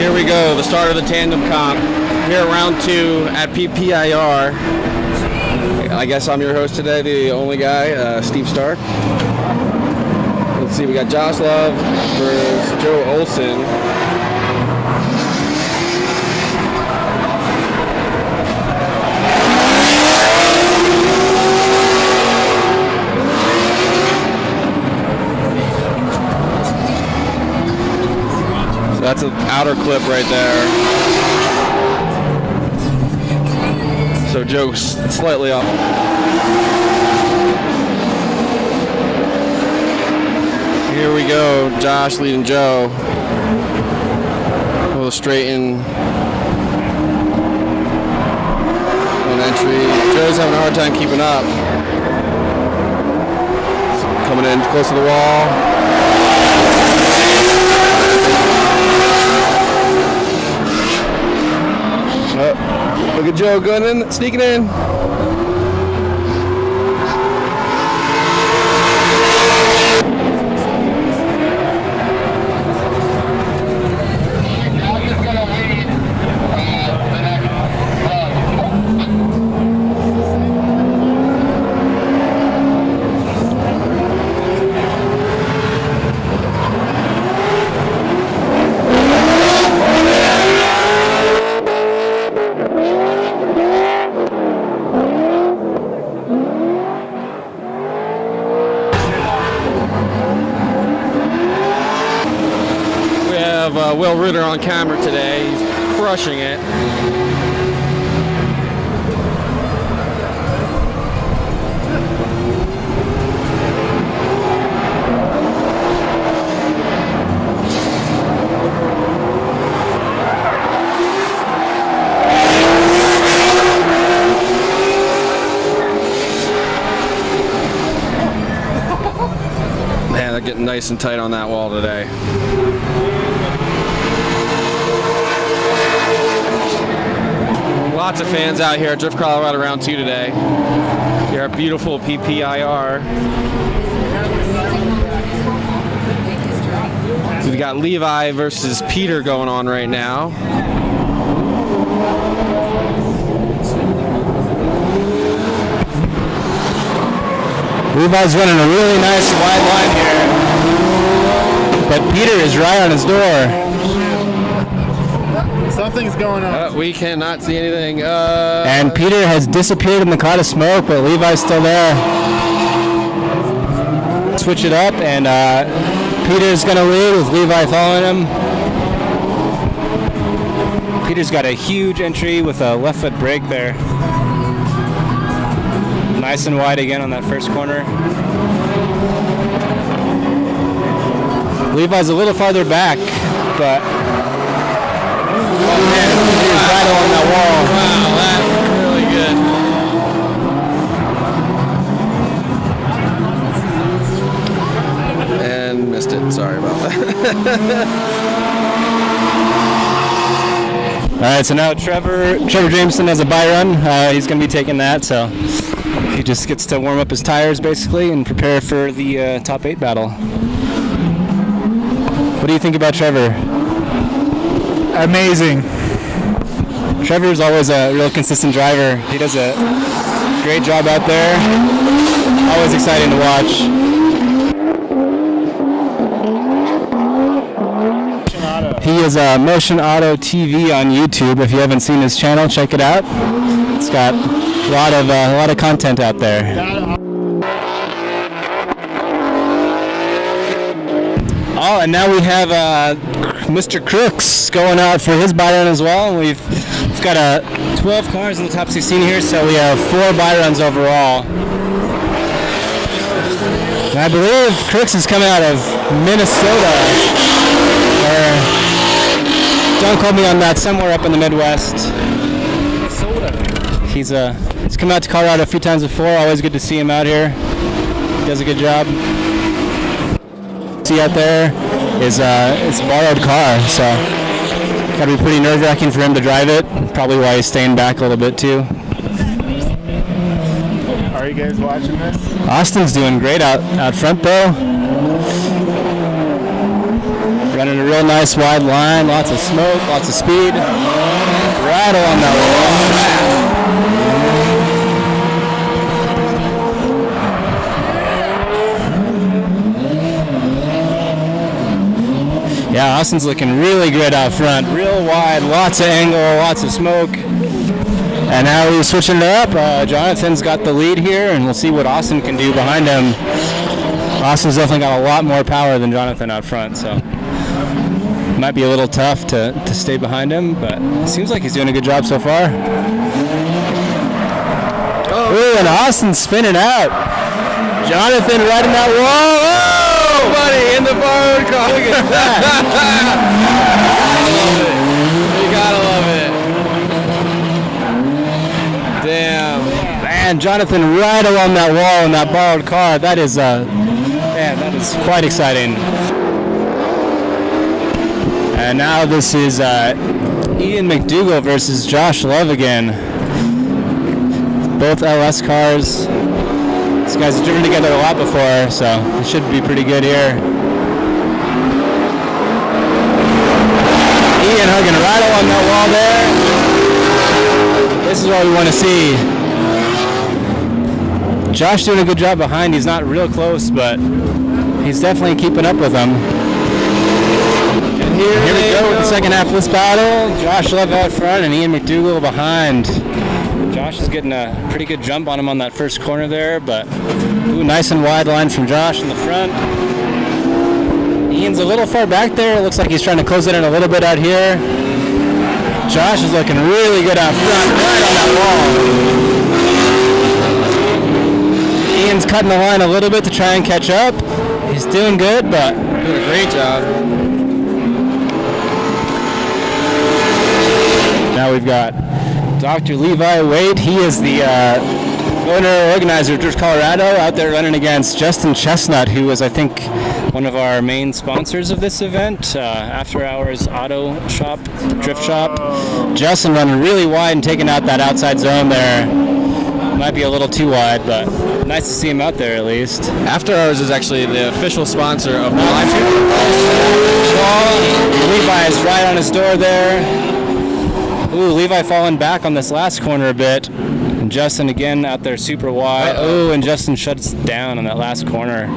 Here we go, the start of the tandem comp. Here round 2 at PPIR. I guess I'm your host today, the only guy, Steve Stark. Let's see, we got Josh Love versus Joe Olson. So that's an outer clip right there. So Joe's slightly off. Here we go, Josh leading Joe. A little straighten. On entry. Joe's having a hard time keeping up. Coming in close to the wall. Look at Joe going in, sneaking in. Will Ritter on camera today. He's crushing it. Man, they're getting nice and tight on that wall today. Lots of fans out here at Drift Colorado round 2 today. Here at beautiful PPIR. We've got Levi versus Peter going on right now. Levi's running a really nice wide line here, but Peter is right on his door. Something's going on. We cannot see anything. And Peter has disappeared in the cloud of smoke, but Levi's still there. Switch it up, and Peter's going to lead with Levi following him. Peter's got a huge entry with a left foot brake there. Nice and wide again on that first corner. Levi's a little farther back, but right along that wall. Wow, that's really good. And missed it. Sorry about that. All right, so now Trevor Jameson has a bye run. He's going to be taking that, so he just gets to warm up his tires basically and prepare for the top 8 battle. What do you think about Trevor? Amazing. Trevor's always a real consistent driver. He does a great job out there. Always exciting to watch. He is Motion Auto TV on YouTube. If you haven't seen his channel, check it out. It's got a lot of content out there. Oh, and now we have Mr. Crooks going out for his buy run as well. We've got 12 cars in the top 16 here, so we have 4 buy runs overall. And I believe Crooks is coming out of Minnesota, or don't quote me on that, somewhere up in the Midwest. Minnesota. He's come out to Colorado a few times before. Always good to see him out here. He does a good job. See out there is it's a borrowed car, so got to be pretty nerve-wracking for him to drive it. Probably why he's staying back a little bit too. Are you guys watching this? Austin's doing great out front though. Running a really real nice wide line, lots of smoke, lots of speed. Right along that wall. Yeah, Austin's looking really good out front. Real wide, lots of angle, lots of smoke. And now he's switching it up. Jonathan's got the lead here, and we'll see what Austin can do behind him. Austin's definitely got a lot more power than Jonathan out front, so it might be a little tough to stay behind him, but it seems like he's doing a good job so far. Ooh, and Austin's spinning out. Jonathan right in that wall. Oh, buddy, in the borrowed car. look at that. You gotta love it. Damn. Man, Jonathan right along that wall in that borrowed car. That is quite exciting. And now this is Ian McDougall versus Josh Love again. Both LS cars. These guys have driven together a lot before, so it should be pretty good here. Ian hugging right along that wall there. This is what we want to see. Josh doing a good job behind. He's not real close, but he's definitely keeping up with them. And here we go with the second half of this battle. Josh Love out front and Ian McDougall behind. Josh is getting a pretty good jump on him on that first corner there, but nice and wide line from Josh in the front. Ian's a little far back there. It looks like he's trying to close it in a little bit out here. Josh is looking really good out front, right on that wall. Ian's cutting the line a little bit to try and catch up. He's doing good, but doing a great job. Now we've got Dr. Levi Wade. He is the owner-organizer of Drift Colorado, out there running against Justin Chestnut, who is, I think, one of our main sponsors of this event, After Hours Auto Shop, Drift Shop. Justin running really wide and taking out that outside zone there. Might be a little too wide, but nice to see him out there at least. After Hours is actually the official sponsor of the live stream. Levi is right on his door there. Ooh, Levi falling back on this last corner a bit. And Justin again out there super wide. Oh, and Justin shuts down on that last corner.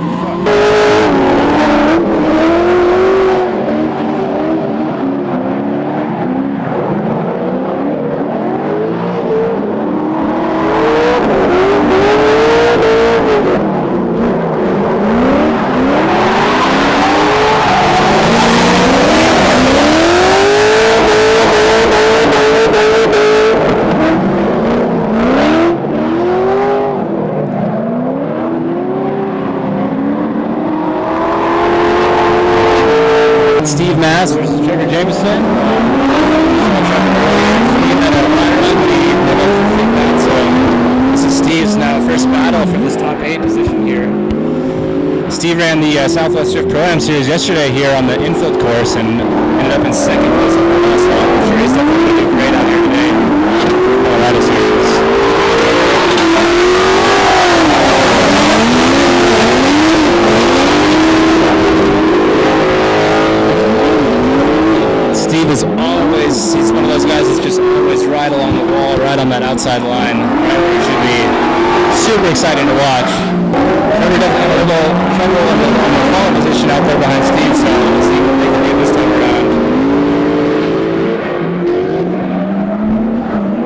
Steve ran the Southwest Drift Pro-Am Series yesterday here on the infield course and ended up in second place over the last one. I'm sure he's definitely going to do great out here today. Colorado Series. Steve is always, he's one of those guys that's just always right along the wall, right on that outside line, right where it should be. Super exciting to watch. Trevor definitely had a little trouble on the follow position out there behind Steve, so we'll see what they can do this time around.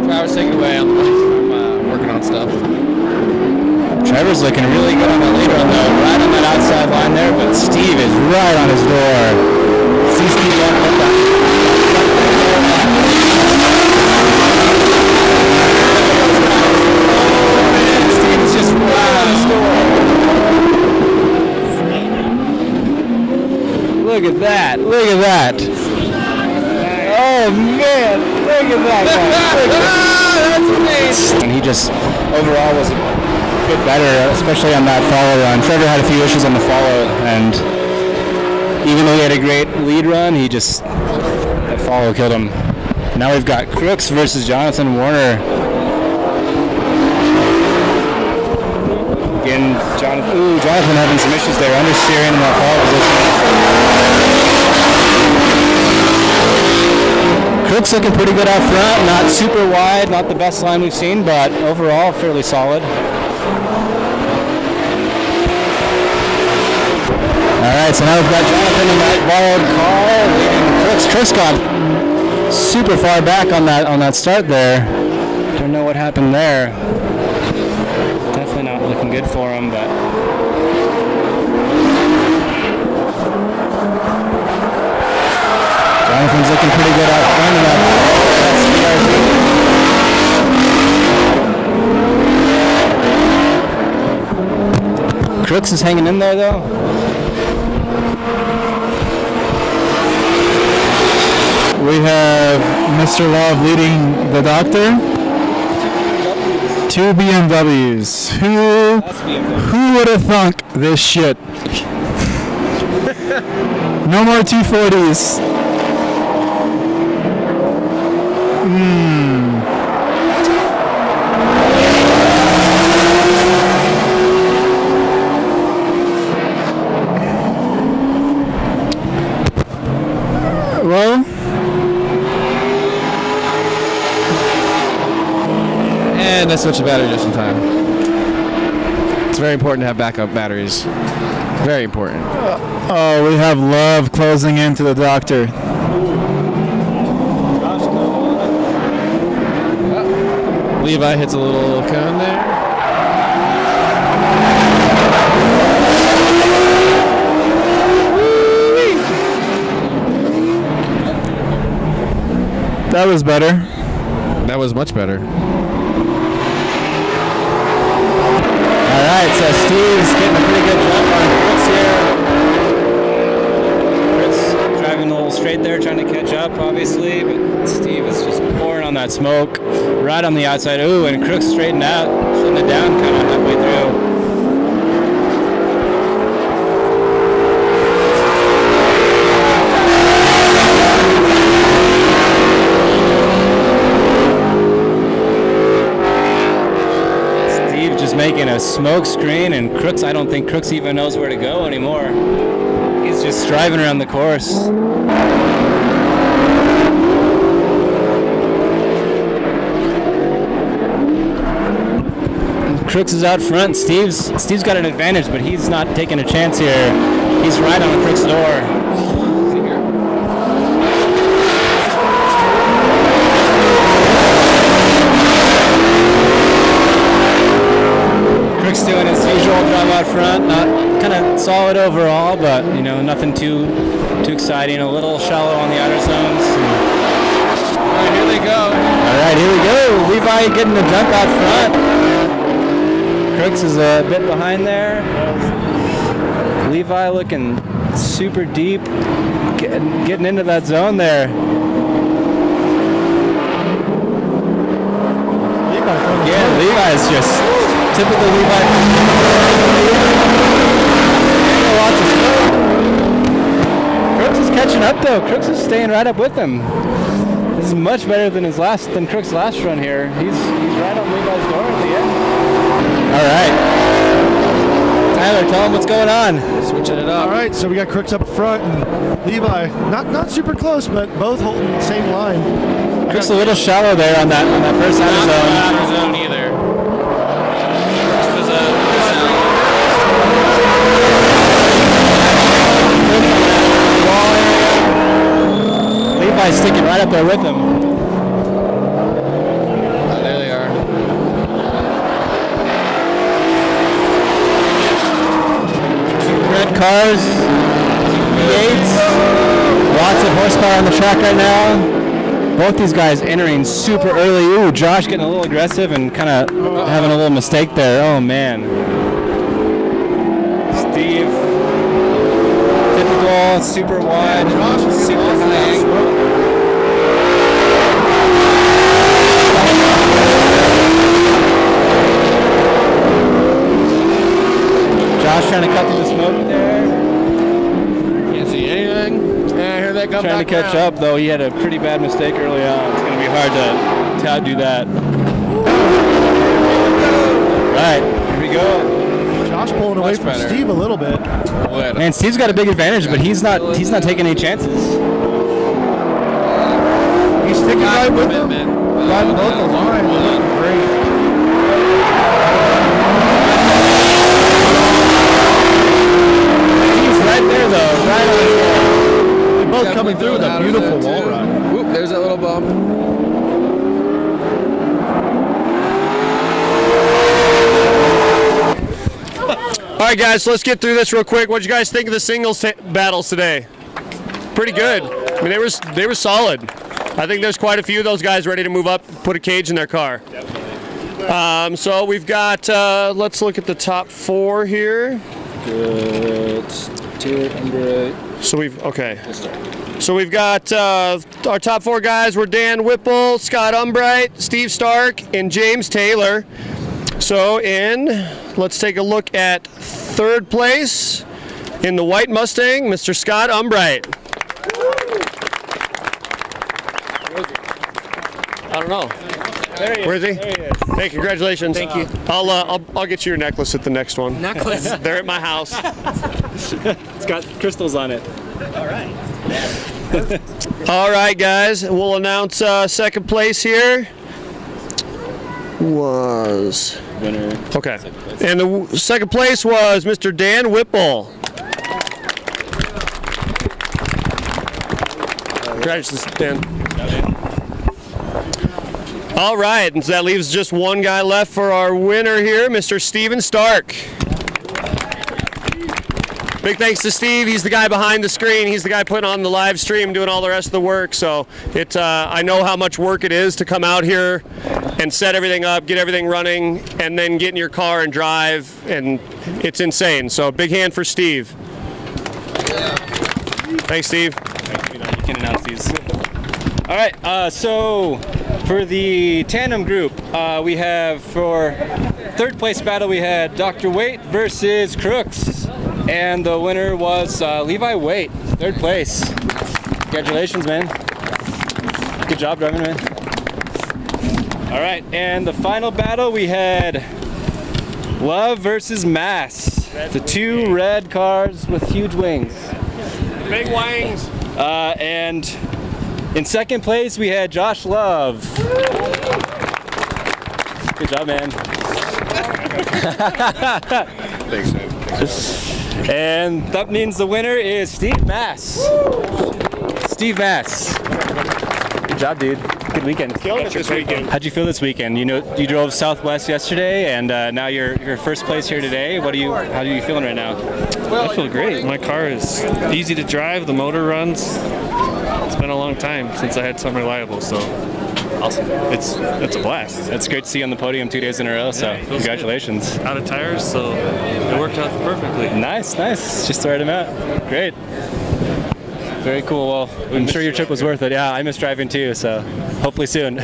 Trevor's taking it away on the way. I'm working on stuff. Trevor's looking really good on that lead run though, right on that outside line there, but Steve is right on his door. See Steve running up that. Just right on his door. Look at that. Look at that. Oh, man. Look at that guy. That's amazing. And he just, overall, was a bit better, especially on that follow run. Trevor had a few issues on the follow, and even though he had a great lead run, that follow killed him. Now we've got Crooks versus Jonathan Warner. Again, Jonathan having some issues there, understeering in that fall position. Crooks looking pretty good out front. Not super wide, not the best line we've seen, but overall fairly solid. All right, so now we've got Jonathan in that borrowed car leading Crooks. Crooks got super far back on that start there. Don't know what happened there. Definitely not looking good for him, but. Jonathan's looking pretty good out front of that CRT. Crooks is hanging in there though. We have Mr. Love leading the doctor. 2 BMWs. Who would have thunk this shit? No more 240s. Well, and I switched the battery just in time. It's very important to have backup batteries. Very important. oh, we have Love closing into the doctor. Levi hits a little cone there. That was better. That was much better. All right, so Steve's getting a pretty good jump on Fritz here. Fritz driving a little straight there, trying to catch up, obviously, but Steve is just pouring on that smoke right on the outside. Ooh, and Crooks straightened out, shutting it down kind of halfway through. Making a smoke screen, and Crooks, I don't think Crooks even knows where to go anymore. He's just driving around the course. Crooks is out front. Steve's got an advantage, but he's not taking a chance here. He's right on Crooks' door. Crooks doing his usual job out front, not kind of solid overall, but nothing too exciting. A little shallow on the outer zones. All right, here they go. All right, here we go. Levi getting the jump out front. Crooks is a bit behind there. Levi looking super deep, getting into that zone there. Yeah, Levi's just typical Levi. Crooks is catching up though. Crooks is staying right up with him. This is much better than Crooks' last run here. He's right on Levi's door at the end. All right, Tyler, tell him what's going on. Switching it up. All right, so we got Crooks up front and Levi not super close, but both holding the same line. Crooks a little shallow there on that first outer zone. Not outer zone either. Levi's sticking right up there with him. There they are. Two red cars, V8s, lots of horsepower on the track right now. Both these guys entering super early. Ooh, Josh getting a little aggressive and kind of having a little mistake there. Oh man. Steve, typical, super wide, super high. Josh trying to cut through the smoke there. Can't see anything. Yeah, here they come. Trying to catch up, though. He had a pretty bad mistake early on. It's going to be hard to outdo that. Right, here we go. Josh pulling away from Steve a little bit. Man, Steve's got a big advantage, but he's not taking any chances. He's sticking right with them. Riding both the line. They look great. He's right there though, right on. They're both coming through with a beautiful wall ride. Whoop, there's that little bump. All right, guys, so let's get through this real quick. What did you guys think of the singles battles today? Pretty good. I mean, they were solid. I think there's quite a few of those guys ready to move up, put a cage in their car. So we've got, let's look at the top 4 here. Good. So we've got our top 4 guys were Dan Whipple, Scott Umbright, Steve Stark, and James Taylor. So let's take a look at 3rd place in the white Mustang, Mr. Scott Umbright. I don't know. There he is. Where is he? There he is. Hey, congratulations. Thank you. I'll get you your necklace at the next one. Necklace. They're at my house. It's got crystals on it. All right, guys. We'll announce 2nd place here. Was Winner. okay, and the 2nd place was Mr. Dan Whipple. Congratulations, Dan. All right, and so that leaves just one guy left for our winner here, Mr. Steven Stark. Big thanks to Steve. He's the guy behind the screen. He's the guy putting on the live stream, doing all the rest of the work. So I know how much work it is to come out here and set everything up, get everything running, and then get in your car and drive, and it's insane. So big hand for Steve. Thanks, Steve. You can announce these. All right, so for the tandem group, we have for 3rd place battle, we had Dr. Waite versus Crooks. And the winner was Levi Waite, 3rd place. Congratulations, man. Good job driving, man. All right, and the final battle, we had Love versus Mass. The 2 red cars with huge wings. Big wings. And in 2nd place, we had Josh Love. Good job, man. Thanks, man. And that means the winner is Steve Mass. Steve Mass. Good job, dude. Good weekend. Killing it this weekend. How'd you feel this weekend? You know, you drove Southwest yesterday, and now you're 1st place here today. How are you feeling right now? I feel great. My car is easy to drive. The motor runs. It's been a long time since I had something reliable, so Awesome. it's a blast. It's great to see you on the podium 2 days in a row. So feels congratulations. Out of tires, so it worked out perfectly. Nice. Just the right amount. Great. Very cool. Well, I'm sure your trip was worth it. Yeah, I miss driving too. So hopefully soon.